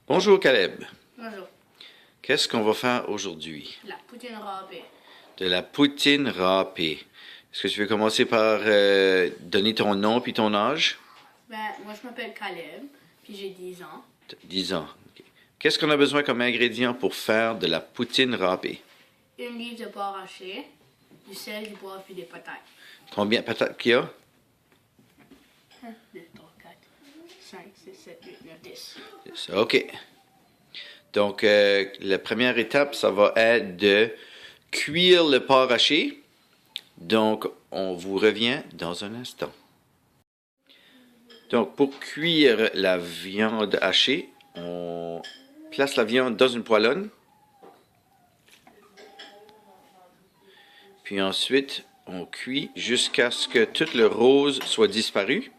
Bonjour Caleb. Bonjour. Qu'est-ce qu'on va faire aujourd'hui? La poutine râpée. De la poutine râpée. Est-ce que tu veux commencer par donner ton nom puis ton âge? Moi je m'appelle Caleb, puis j'ai 10 ans. 10 ans. Ok. Qu'est-ce qu'on a besoin comme ingrédient pour faire de la poutine râpée? Une livre de porc haché, du sel, du poivre, puis des patates. Combien de patates qu'il y a? 1, 2, 3, 4, 5, 6, 7, 8, 9, 10. Ça, OK. Donc, la première étape, ça va être de cuire le porc haché. Donc, on vous revient dans un instant. Donc, pour cuire la viande hachée, on place la viande dans une poêlonne. Puis ensuite, on cuit jusqu'à ce que tout le rose soit disparu.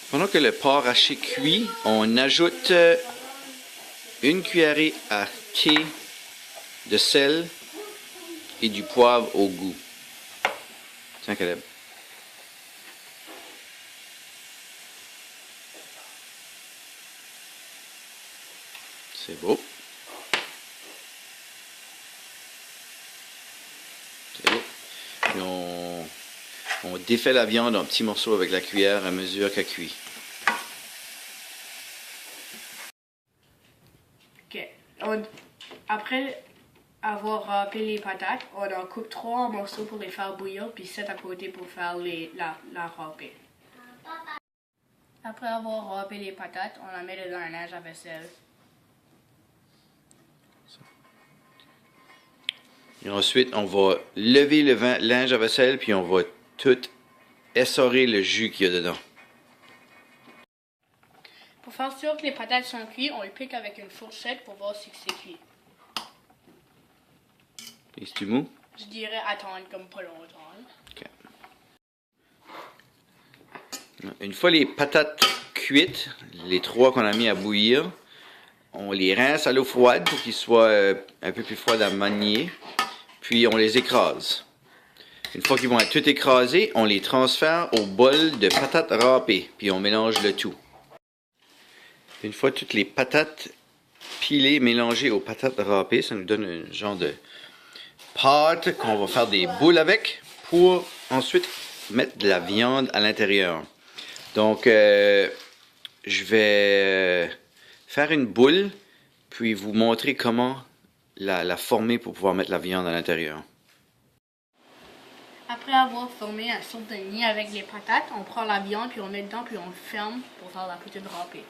Pendant que le porc haché cuit, on ajoute une cuillerée à thé de sel et du poivre au goût. Tiens, Caleb. C'est beau. C'est beau. Puis on défait la viande en petits morceaux avec la cuillère à mesure qu'elle cuit. OK. Après avoir râpé les patates, on en coupe 3 en morceaux pour les faire bouillir, puis 7 à côté pour faire la râpée. Après avoir râpé les patates, on la met dans un linge à vaisselle. Et ensuite, on va lever le linge à vaisselle, puis on va tout essorer le jus qu'il y a dedans. Pour faire sûr que les patates sont cuites, on les pique avec une fourchette pour voir si c'est cuit. Est-ce mou? Je dirais attendre comme pas longtemps. Okay. Une fois les patates cuites, les 3 qu'on a mis à bouillir, on les rince à l'eau froide pour qu'ils soient un peu plus froides à manier. Puis on les écrase. Une fois qu'ils vont être tout écrasés, on les transfère au bol de patates râpées. Puis on mélange le tout. Une fois toutes les patates pilées, mélangées aux patates râpées, ça nous donne un genre de pâte qu'on va faire des boules avec pour ensuite mettre de la viande à l'intérieur. Donc, je vais faire une boule, puis vous montrer comment la former pour pouvoir mettre la viande à l'intérieur. Après avoir formé un sorte de nid avec les patates, on prend la viande, puis on met dedans, puis on le ferme pour faire la poutine râpée.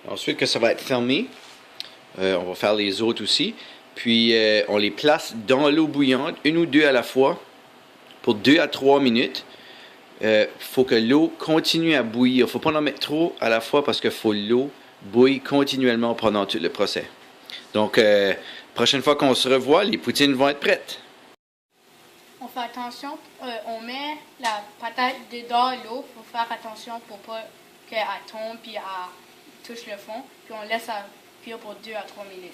Ensuite que ça va être fermé, on va faire les autres aussi. Puis on les place dans l'eau bouillante, une ou deux à la fois, pour 2 à 3 minutes. Faut que l'eau continue à bouillir. Faut pas en mettre trop à la fois parce que faut l'eau bouille continuellement pendant tout le procès. Donc, prochaine fois qu'on se revoit, les poutines vont être prêtes. On fait attention, on met la patate dedans l'eau pour faire attention pour pas qu'elle tombe puis elle touche le fond. Puis on laisse cuire pour 2 à 3 minutes.